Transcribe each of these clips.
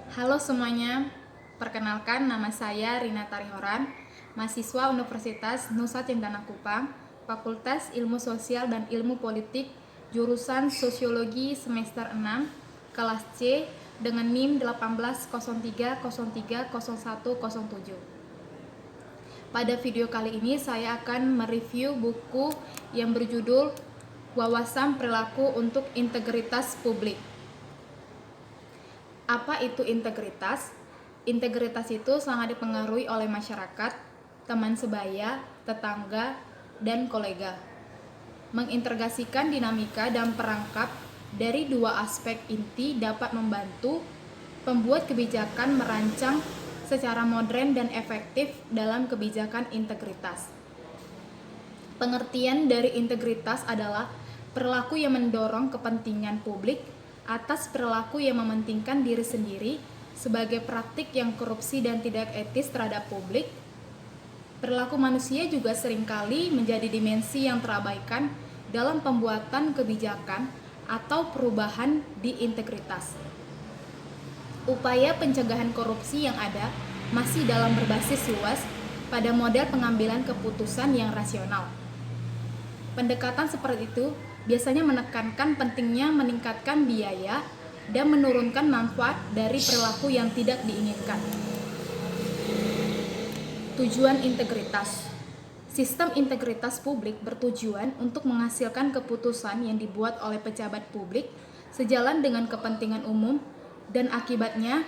Halo semuanya, perkenalkan nama saya Rina Tarihoran, mahasiswa Universitas Nusa Cendana Kupang, Fakultas Ilmu Sosial dan Ilmu Politik, jurusan Sosiologi semester 6, kelas C dengan NIM 1803030107. Pada video kali ini saya akan mereview buku yang berjudul Wawasan Perilaku untuk Integritas Publik. Apa itu integritas? Integritas itu sangat dipengaruhi oleh masyarakat, teman sebaya, tetangga, dan kolega. Mengintegrasikan dinamika dan perangkap dari dua aspek inti dapat membantu pembuat kebijakan merancang secara modern dan efektif dalam kebijakan integritas. Pengertian dari integritas adalah perilaku yang mendorong kepentingan publik atas perilaku yang mementingkan diri sendiri sebagai praktik yang korupsi dan tidak etis terhadap publik. Perilaku manusia juga seringkali menjadi dimensi yang terabaikan dalam pembuatan kebijakan atau perubahan di integritas. Upaya pencegahan korupsi yang ada masih dalam berbasis luas pada model pengambilan keputusan yang rasional. Pendekatan seperti itu biasanya menekankan pentingnya meningkatkan biaya dan menurunkan manfaat dari perilaku yang tidak diinginkan. Tujuan integritas. Sistem integritas publik bertujuan untuk menghasilkan keputusan yang dibuat oleh pejabat publik sejalan dengan kepentingan umum, dan akibatnya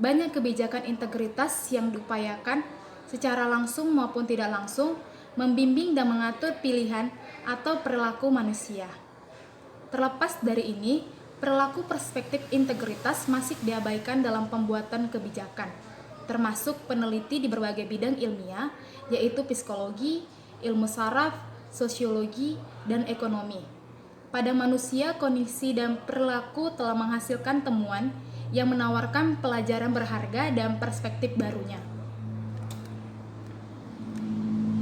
banyak kebijakan integritas yang diupayakan secara langsung maupun tidak langsung membimbing dan mengatur pilihan atau perilaku manusia. Terlepas dari ini, perilaku perspektif integritas masih diabaikan dalam pembuatan kebijakan, termasuk peneliti di berbagai bidang ilmiah, yaitu psikologi, ilmu saraf, sosiologi, dan ekonomi. Pada manusia, kondisi dan perilaku telah menghasilkan temuan yang menawarkan pelajaran berharga dan perspektif barunya.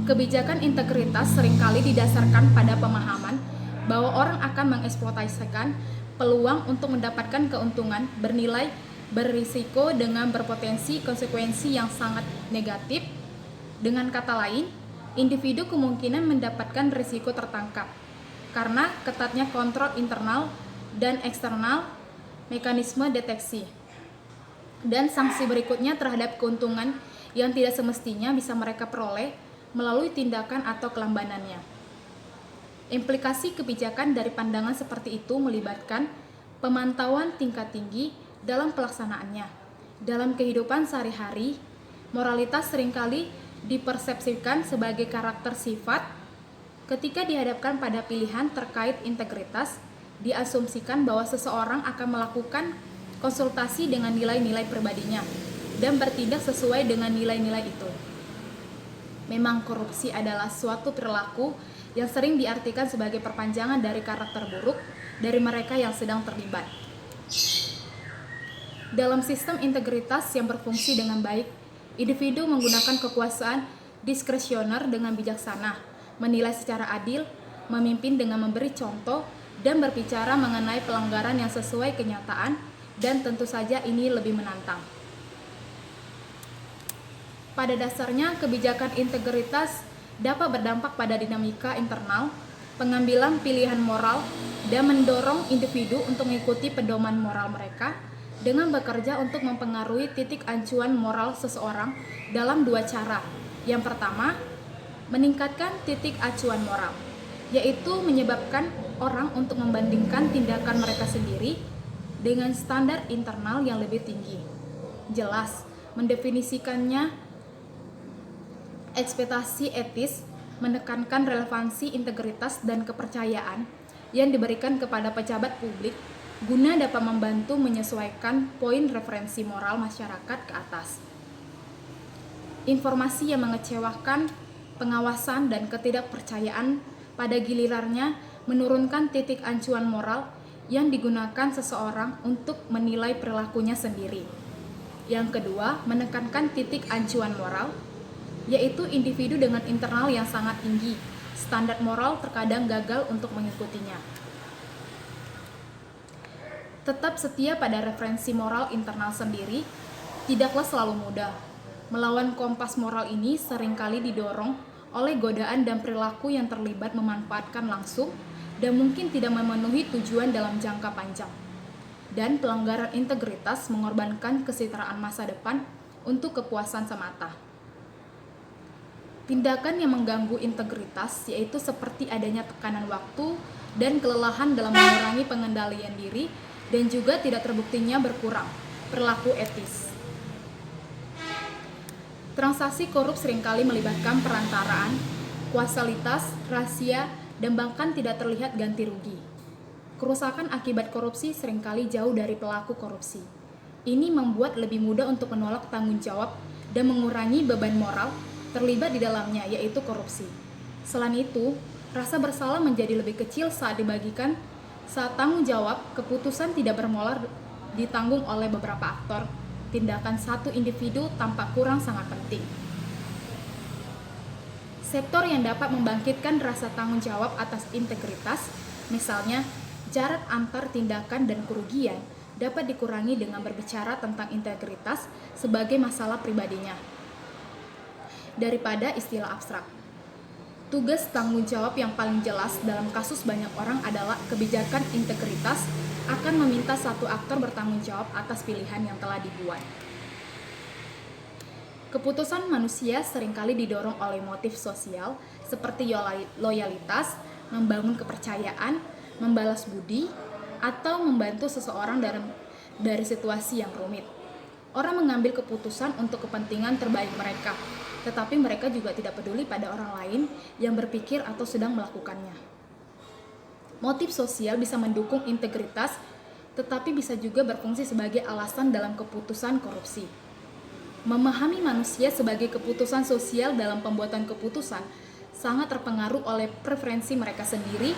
Kebijakan integritas seringkali didasarkan pada pemahaman bahwa orang akan mengeksploitasikan peluang untuk mendapatkan keuntungan bernilai berisiko dengan berpotensi konsekuensi yang sangat negatif. Dengan kata lain, individu kemungkinan mendapatkan risiko tertangkap karena ketatnya kontrol internal dan eksternal, mekanisme deteksi, dan sanksi berikutnya terhadap keuntungan yang tidak semestinya bisa mereka peroleh melalui tindakan atau kelambanannya. Implikasi kebijakan dari pandangan seperti itu melibatkan pemantauan tingkat tinggi dalam pelaksanaannya. Dalam kehidupan sehari-hari, moralitas seringkali dipersepsikan sebagai karakter sifat. Ketika dihadapkan pada pilihan terkait integritas, diasumsikan bahwa seseorang akan melakukan konsultasi dengan nilai-nilai pribadinya dan bertindak sesuai dengan nilai-nilai itu. Memang korupsi adalah suatu perilaku yang sering diartikan sebagai perpanjangan dari karakter buruk dari mereka yang sedang terlibat. Dalam sistem integritas yang berfungsi dengan baik, individu menggunakan kekuasaan diskresioner dengan bijaksana, menilai secara adil, memimpin dengan memberi contoh, dan berbicara mengenai pelanggaran yang sesuai kenyataan, dan tentu saja ini lebih menantang. Pada dasarnya, kebijakan integritas dapat berdampak pada dinamika internal, pengambilan pilihan moral, dan mendorong individu untuk mengikuti pedoman moral mereka dengan bekerja untuk mempengaruhi titik acuan moral seseorang dalam dua cara. Yang pertama, meningkatkan titik acuan moral, yaitu menyebabkan orang untuk membandingkan tindakan mereka sendiri dengan standar internal yang lebih tinggi. Jelas, mendefinisikannya ekspektasi etis, menekankan relevansi integritas dan kepercayaan yang diberikan kepada pejabat publik guna dapat membantu menyesuaikan poin referensi moral masyarakat ke atas. Informasi yang mengecewakan, pengawasan, dan ketidakpercayaan pada gilirannya menurunkan titik acuan moral yang digunakan seseorang untuk menilai perilakunya sendiri. Yang kedua, menekankan titik acuan moral, yaitu individu dengan internal yang sangat tinggi, standar moral terkadang gagal untuk mengikutinya. Tetap setia pada referensi moral internal sendiri tidaklah selalu mudah. Melawan kompas moral ini seringkali didorong oleh godaan dan perilaku yang terlibat memanfaatkan langsung dan mungkin tidak memenuhi tujuan dalam jangka panjang. Dan pelanggaran integritas mengorbankan kesejahteraan masa depan untuk kepuasan semata. Tindakan yang mengganggu integritas yaitu seperti adanya tekanan waktu dan kelelahan dalam mengurangi pengendalian diri dan juga tidak terbuktinya berkurang perilaku etis. Transaksi korup seringkali melibatkan perantaraan, kuasalitas, rahasia, dan bahkan tidak terlihat ganti rugi. Kerusakan akibat korupsi seringkali jauh dari pelaku korupsi. Ini membuat lebih mudah untuk menolak tanggung jawab dan mengurangi beban moral terlibat di dalamnya, yaitu korupsi. Selain itu, rasa bersalah menjadi lebih kecil saat tanggung jawab keputusan tidak bermolar ditanggung oleh beberapa aktor. Tindakan satu individu tampak kurang sangat penting. Sektor yang dapat membangkitkan rasa tanggung jawab atas integritas, misalnya jarak antar tindakan dan kerugian, dapat dikurangi dengan berbicara tentang integritas sebagai masalah pribadinya, daripada istilah abstrak. Tugas tanggung jawab yang paling jelas dalam kasus banyak orang adalah kebijakan integritas akan meminta satu aktor bertanggung jawab atas pilihan yang telah dibuat. Keputusan manusia seringkali didorong oleh motif sosial seperti loyalitas, membangun kepercayaan, membalas budi, atau membantu seseorang dari situasi yang rumit. Orang mengambil keputusan untuk kepentingan terbaik mereka, tetapi mereka juga tidak peduli pada orang lain yang berpikir atau sedang melakukannya. Motif sosial bisa mendukung integritas, tetapi bisa juga berfungsi sebagai alasan dalam keputusan korupsi. Memahami manusia sebagai keputusan sosial dalam pembuatan keputusan sangat terpengaruh oleh preferensi mereka sendiri,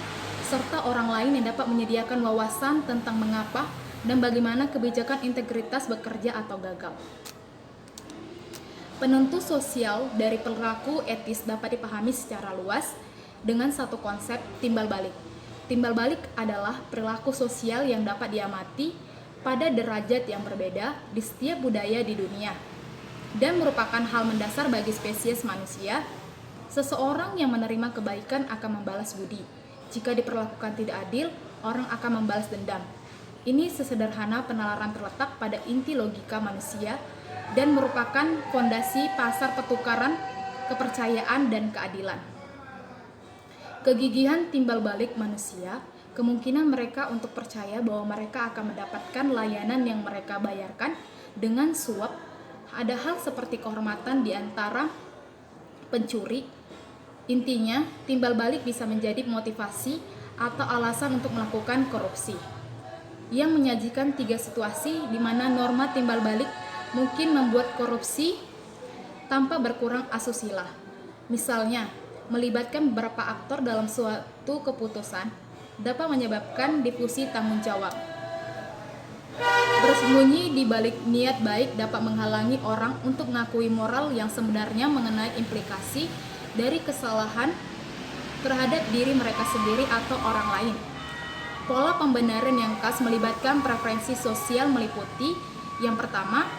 serta orang lain yang dapat menyediakan wawasan tentang mengapa dan bagaimana kebijakan integritas bekerja atau gagal. Penentu sosial dari perilaku etis dapat dipahami secara luas dengan satu konsep timbal balik. Timbal balik adalah perilaku sosial yang dapat diamati pada derajat yang berbeda di setiap budaya di dunia dan merupakan hal mendasar bagi spesies manusia. Seseorang yang menerima kebaikan akan membalas budi. Jika diperlakukan tidak adil, orang akan membalas dendam. Ini sesederhana penalaran terletak pada inti logika manusia dan merupakan fondasi pasar pertukaran kepercayaan dan keadilan. Kegigihan timbal balik manusia, kemungkinan mereka untuk percaya bahwa mereka akan mendapatkan layanan yang mereka bayarkan dengan suap, ada hal seperti kehormatan di antara pencuri. Intinya, timbal balik bisa menjadi motivasi atau alasan untuk melakukan korupsi, yang menyajikan 3 situasi di mana norma timbal balik mungkin membuat korupsi tanpa berkurang asusila. Misalnya, melibatkan beberapa aktor dalam suatu keputusan dapat menyebabkan difusi tanggung jawab. Bersembunyi di balik niat baik dapat menghalangi orang untuk mengakui moral yang sebenarnya mengenai implikasi dari kesalahan terhadap diri mereka sendiri atau orang lain. Pola pembenaran yang khas melibatkan preferensi sosial meliputi yang pertama,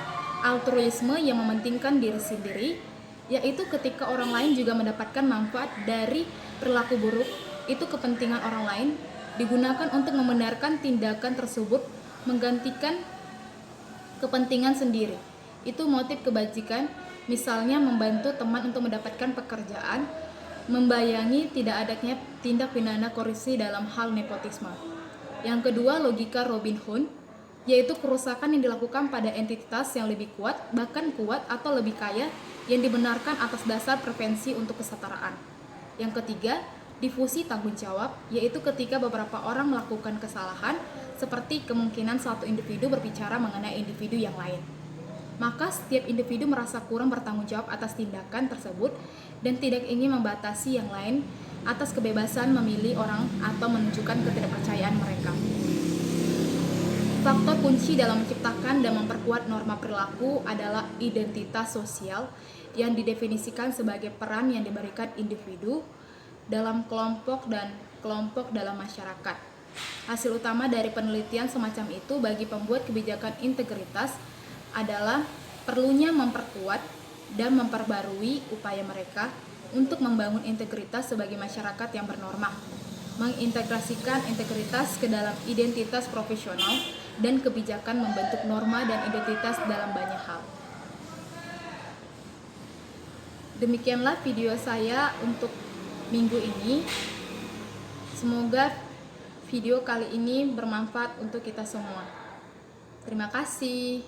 altruisme yang mementingkan diri sendiri, yaitu ketika orang lain juga mendapatkan manfaat dari perilaku buruk, itu kepentingan orang lain digunakan untuk membenarkan tindakan tersebut menggantikan kepentingan sendiri. Itu motif kebajikan, misalnya membantu teman untuk mendapatkan pekerjaan, membayangi tidak adanya tindak pidana korupsi dalam hal nepotisme. Yang kedua, logika Robin Hood, yaitu kerusakan yang dilakukan pada entitas yang lebih kuat, bahkan kuat atau lebih kaya, yang dibenarkan atas dasar preferensi untuk kesetaraan. Yang ketiga, difusi tanggung jawab, yaitu ketika beberapa orang melakukan kesalahan, seperti kemungkinan satu individu berbicara mengenai individu yang lain. Maka setiap individu merasa kurang bertanggung jawab atas tindakan tersebut dan tidak ingin membatasi yang lain atas kebebasan memilih orang atau menunjukkan ketidakpercayaan mereka. Faktor kunci dalam menciptakan dan memperkuat norma perilaku adalah identitas sosial yang didefinisikan sebagai peran yang diberikan individu dalam kelompok dan kelompok dalam masyarakat. Hasil utama dari penelitian semacam itu bagi pembuat kebijakan integritas adalah perlunya memperkuat dan memperbarui upaya mereka untuk membangun integritas sebagai masyarakat yang bernorma, mengintegrasikan integritas ke dalam identitas profesional dan kebijakan membentuk norma dan identitas dalam banyak hal. Demikianlah video saya untuk minggu ini. Semoga video kali ini bermanfaat untuk kita semua. Terima kasih.